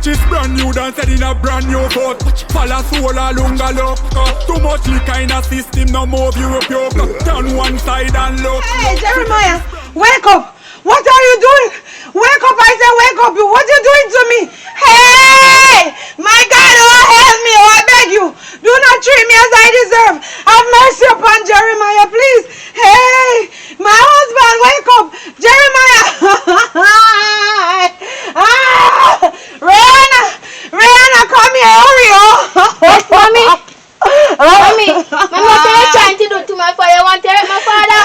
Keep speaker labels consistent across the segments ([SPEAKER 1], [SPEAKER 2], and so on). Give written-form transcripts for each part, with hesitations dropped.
[SPEAKER 1] She's brand new, dancing in a brand new boat. Falla sola lunga look. Too much liquor in a system, no more Europe yoke. Turn one side and look.
[SPEAKER 2] Hey, Jeremiah, wake up! What are you doing? Wake up, I said wake up! What are you doing to me? Hey! My God, oh help me, oh I beg you! Do not treat me as I deserve! Have mercy upon Jeremiah, please! Hey! My husband, wake up! Jeremiah! Rihanna, come here, hurry, oh!
[SPEAKER 3] Yes, mommy! Mommy, what are you trying to do to my father? You want to hurt my father?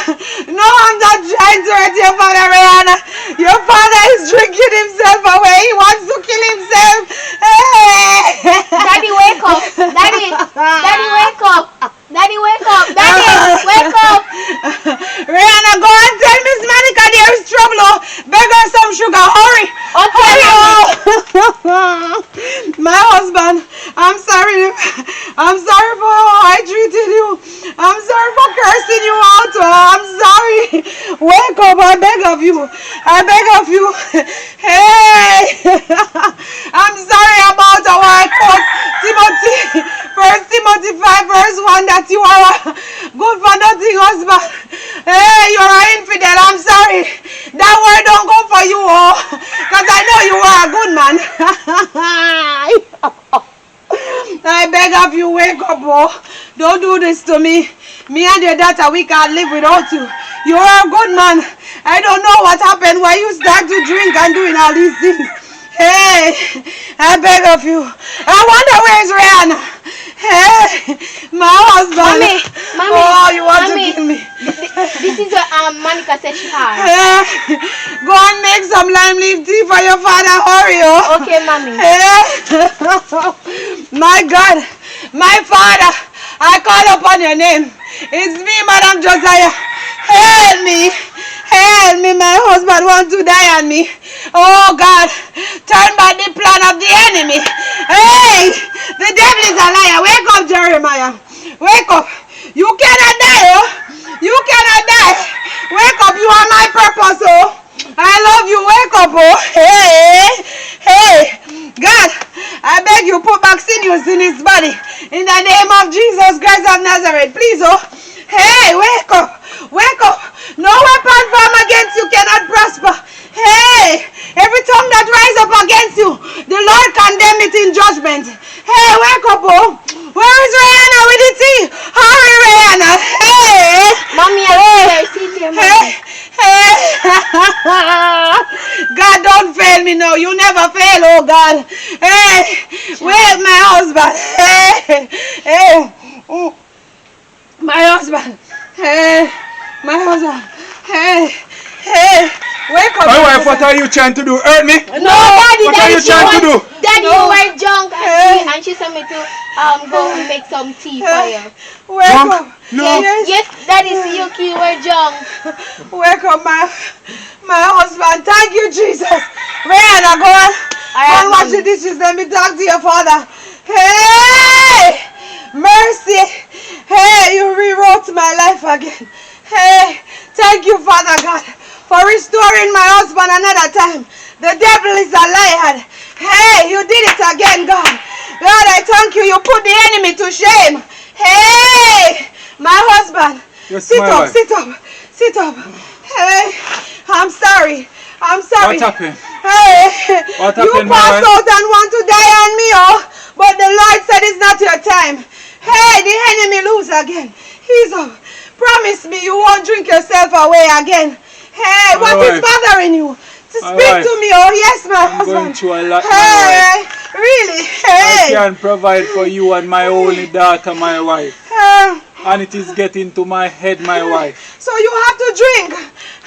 [SPEAKER 2] No, I'm not trying to hurt your father, Rihanna. Your father is drinking himself away. He wants to kill himself. Hey!
[SPEAKER 3] Daddy, wake up. Daddy, wake up. Daddy, wake up. Daddy, wake up.
[SPEAKER 2] Rihanna, go and tell Miss Monica there is trouble. Oh. Beg her some sugar. Hurry.
[SPEAKER 3] Okay,
[SPEAKER 2] hurry. Oh. My husband, I'm sorry. I'm sorry for how I treated you. I'm sorry for cursing you out. Oh. I'm sorry. Wake up. I beg of you. I beg of you. Hey. I'm sorry about how I quote Timothy. 1 Timothy 5 verse 1 that you are a good for nothing husband. Hey, you're an infidel. I'm sorry. That word don't go for you, oh. Because I know you are a good man. I beg of you, wake up, oh. Don't do this to me. Me and your daughter, we can't live without you. You are a good man. I don't know what happened when you start to drink and doing all these things. Hey, I beg of you. I wonder where's Rihanna. Hey, my husband.
[SPEAKER 3] Mommy,
[SPEAKER 2] oh, you want to kill me.
[SPEAKER 3] This is what Monica said she has.
[SPEAKER 2] Hey, go and make some lime leaf tea for your father, hurry. Oh.
[SPEAKER 3] Okay, mommy.
[SPEAKER 2] Hey, my God, my father, I call upon your name. It's me, Madam Josiah. Help me. Help me, my husband wants to die on me. Oh God, turn back the plan of the enemy. Hey, the devil is a liar. Wake up, Jeremiah. Wake up. You cannot die, oh. You cannot die. Wake up, you are my purpose, oh. I love you, wake up, oh. Hey. God, I beg you, put back sinews in his body. In the name of Jesus Christ of Nazareth, please, oh. Hey, wake up. Wake up. No weapon formed against you cannot prosper. Hey, every tongue that rise up against you, the Lord condemn it in judgment. Hey, wake up, oh. Where is Rihanna with the tea? Hurry, Rihanna. Hey.
[SPEAKER 3] Mommy, I see you, mommy.
[SPEAKER 2] Hey. God, don't fail me now. You never fail, oh God. Hey, where's my husband? Hey. My husband. Hey. My husband. Hey. Wake up.
[SPEAKER 1] My wife, what are you trying to do? Hurt me?
[SPEAKER 3] No, Daddy.
[SPEAKER 1] What are you trying to do?
[SPEAKER 3] Daddy,
[SPEAKER 2] No.
[SPEAKER 3] you were drunk and she told me to go and make some tea for you.
[SPEAKER 2] Wake
[SPEAKER 1] Drunk?
[SPEAKER 2] up.
[SPEAKER 1] No.
[SPEAKER 3] Yes, Daddy, see you were drunk.
[SPEAKER 2] Wake up, my husband. Thank you, Jesus. Rihanna, go on.
[SPEAKER 3] Alright,
[SPEAKER 2] Go and wash
[SPEAKER 3] Mommy.
[SPEAKER 2] the dishes. Let me talk to your father. Hey! Mercy. Hey, you rewrote my life again. Hey, thank you, Father God, for restoring my husband another time. The devil is a liar. Hey, you did it again, God. God, I thank you. You put the enemy to shame. Hey, my husband.
[SPEAKER 1] Yes,
[SPEAKER 2] sit
[SPEAKER 1] my
[SPEAKER 2] up,
[SPEAKER 1] wife.
[SPEAKER 2] sit up. Hey, I'm sorry.
[SPEAKER 1] What happened?
[SPEAKER 2] Hey,
[SPEAKER 1] What
[SPEAKER 2] you
[SPEAKER 1] happened, my
[SPEAKER 2] passed
[SPEAKER 1] wife?
[SPEAKER 2] out and want to die on me, oh. But the Lord said it's not your time. Hey, the enemy lose again. He's up. Promise me you won't drink yourself away again. Hey,
[SPEAKER 1] My
[SPEAKER 2] what is
[SPEAKER 1] wife.
[SPEAKER 2] bothering you? To
[SPEAKER 1] My
[SPEAKER 2] speak
[SPEAKER 1] wife.
[SPEAKER 2] to me, oh yes, my
[SPEAKER 1] I'm
[SPEAKER 2] husband.
[SPEAKER 1] going through a lot, my
[SPEAKER 2] Hey, really?
[SPEAKER 1] I
[SPEAKER 2] Hey.
[SPEAKER 1] can provide for you and my only daughter, my wife. And it is getting to my head, my wife.
[SPEAKER 2] So you have to drink.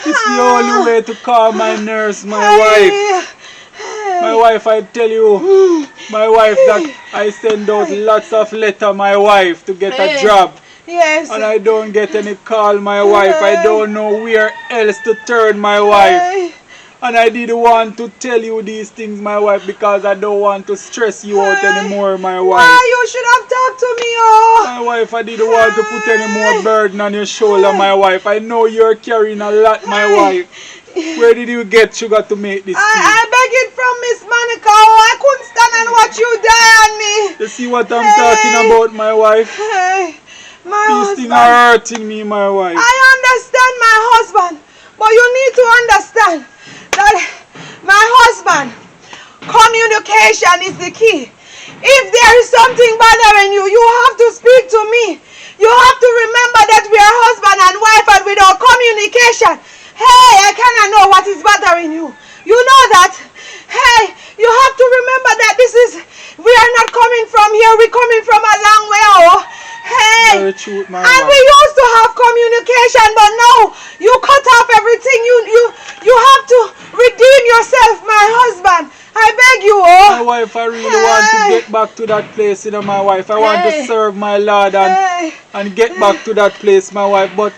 [SPEAKER 1] It's the only way to calm my nerves, my wife. My wife, I tell you, my wife, that I send out lots of letters, my wife, to get a job.
[SPEAKER 2] Yes.
[SPEAKER 1] And I don't get any call, my wife. I don't know where else to turn, my wife. And I didn't want to tell you these things, my wife, because I don't want to stress you out anymore, my wife.
[SPEAKER 2] Why you should have talked to me, oh.
[SPEAKER 1] My wife, I didn't want to put any more burden on your shoulder, my wife. I know you're carrying a lot, my wife. Where did you get sugar to make this tea?
[SPEAKER 2] I beg it from Miss Monica. Oh, I couldn't stand and watch you die on me.
[SPEAKER 1] You see what I'm talking about, my wife?
[SPEAKER 2] Hey, my
[SPEAKER 1] These things
[SPEAKER 2] husband.
[SPEAKER 1] are hurting me, my wife.
[SPEAKER 2] I understand my husband, but you need to understand that my husband, communication is the key. If there is something bothering you, you have to speak to me. You have to remember that we are husband and wife, and without communication, hey, I cannot know what is bothering you. You know that? Hey, you have to remember that we are not coming from here, we're coming from a long way. Oh, hey.
[SPEAKER 1] Very true, my
[SPEAKER 2] And we
[SPEAKER 1] wife.
[SPEAKER 2] used to have communication, but now you cut off everything. You have to redeem yourself, my husband. I beg you,
[SPEAKER 1] My
[SPEAKER 2] oh.
[SPEAKER 1] wife, I really want to get back to that place, you know, my wife. I want to
[SPEAKER 2] Hey.
[SPEAKER 1] serve my Lord
[SPEAKER 2] Hey.
[SPEAKER 1] and get back to that place, my wife. But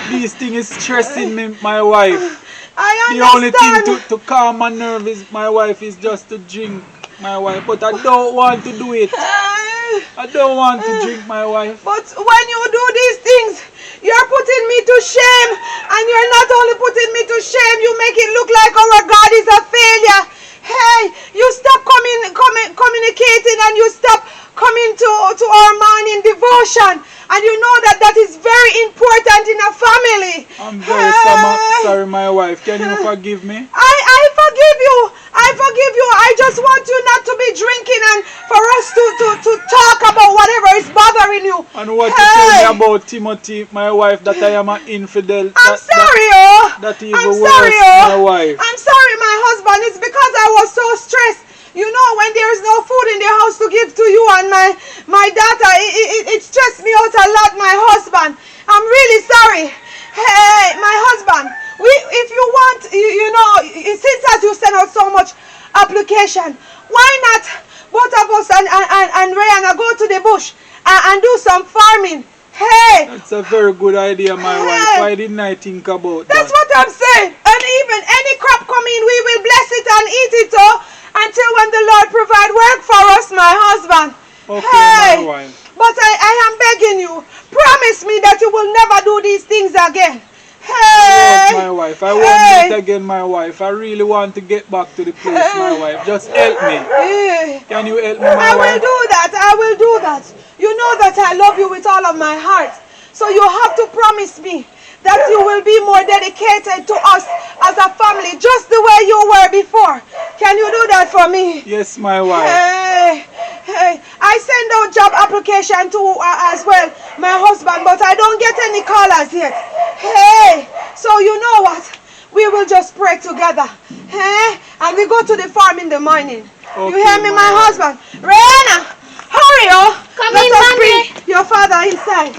[SPEAKER 1] these things is stressing me, my wife.
[SPEAKER 2] I
[SPEAKER 1] The only thing
[SPEAKER 2] understand.
[SPEAKER 1] to calm my nerve is my wife is just to drink, my wife. But I don't want to do it. I don't want to drink, my wife.
[SPEAKER 2] But when you do these things, you're putting me to shame. And you're not only putting me to shame, you make it look like our God is a failure. Hey, you stop communicating, and you stop coming to our morning devotion. And you know that is very important in a family.
[SPEAKER 1] I'm very
[SPEAKER 2] Hey.
[SPEAKER 1] sorry, my wife. Can you forgive me?
[SPEAKER 2] I forgive you. I forgive you. I just want you not to be drinking, and for us to talk about whatever is bothering you.
[SPEAKER 1] And what you tell me about Timothy, my wife, that I am an infidel.
[SPEAKER 2] I'm sorry, oh.
[SPEAKER 1] That even
[SPEAKER 2] I'm
[SPEAKER 1] worse,
[SPEAKER 2] sorry, oh.
[SPEAKER 1] my wife.
[SPEAKER 2] I'm sorry, my husband. It's because I was so stressed. You know, when there is no food in the house to give to you and my daughter, it stressed me out a lot, my husband. I'm really sorry. Hey, my husband, if you want, you know, since as you send out so much application, why not both of us and Rihanna go to the bush and do some farming? Hey,
[SPEAKER 1] That's a very good idea, my
[SPEAKER 2] Hey.
[SPEAKER 1] wife. Why didn't I think about
[SPEAKER 2] that's
[SPEAKER 1] that?
[SPEAKER 2] what I'm saying. And even any crop come in, we will bless it and eat it, oh, until when the Lord provide work for us, my husband.
[SPEAKER 1] Okay,
[SPEAKER 2] Hey,
[SPEAKER 1] my wife.
[SPEAKER 2] but I am begging you, promise me that you will never do these things again.
[SPEAKER 1] Yes,
[SPEAKER 2] Hey,
[SPEAKER 1] my wife. I won't
[SPEAKER 2] Hey.
[SPEAKER 1] do it again, my wife. I really want to get back to the place, my wife. Just help me.
[SPEAKER 2] Hey.
[SPEAKER 1] Can you help me, my
[SPEAKER 2] I will
[SPEAKER 1] wife?
[SPEAKER 2] do that. I will do that. You know that I love you with all of my heart. So you have to promise me that you will be more dedicated to us as a family, just the way you were before. Can you do that for me?
[SPEAKER 1] Yes, my wife.
[SPEAKER 2] Hey, I send out job application to as well, my husband, but I don't get any callers yet. Hey, so you know what? We will just pray together. Hey, and we go to the farm in the morning. You
[SPEAKER 1] Okay,
[SPEAKER 2] hear me,
[SPEAKER 1] my
[SPEAKER 2] my
[SPEAKER 1] wife.
[SPEAKER 2] husband? Rihanna, hurry, oh.
[SPEAKER 3] Come
[SPEAKER 2] Let
[SPEAKER 3] in,
[SPEAKER 2] us
[SPEAKER 3] Mommy.
[SPEAKER 2] bring your father inside.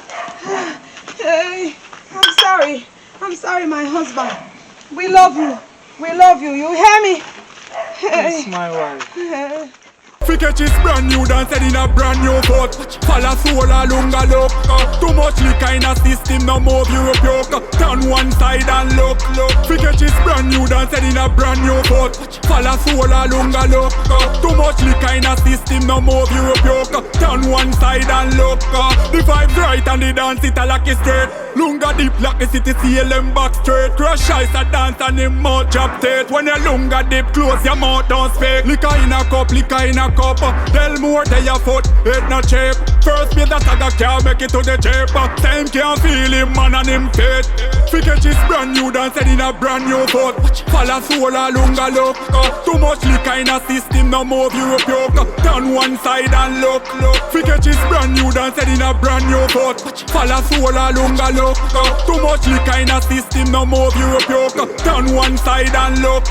[SPEAKER 2] Hey, I'm sorry. I'm sorry, my husband. We love you. We love you. You hear me?
[SPEAKER 1] Yes, my wife.
[SPEAKER 2] Hey.
[SPEAKER 4] Fiketch is brand new, dance in a brand new foot. Falla sola lunga look. Too much liquor in a system, no more Europe yoke. Turn one side and look. Fiketch is brand new, dance in a brand new foot. Falla sola lunga look. Too much liquor in a system, no more Europe yoke. Turn one side and look. The vibes right and the dance it a lock it straight. Lunga deep like the city CLM back straight. Crush ice a dance and him mouth chop tight. When you lunga deep close your mouth don't speak. Liquor in a cup, liquor in a cup. Tell more than your foot, it not cheap. First me that saga can't make it to the jeep. Same can't feel him man and him fit. Fiketch is brand new, dance in a brand new foot. Falla sola lunga look. Too much liquor in a system, no more Europe yoke. Turn one side and look. Fiketch is brand new, dance in a brand new foot. Falla sola lunga look. Too much liquor in a system, no more Europe yoke. Turn one side and look.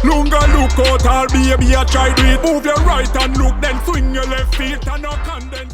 [SPEAKER 4] Lunga look out, all baby, I try do it. Move your right and look, then swing your left feet and no condemn.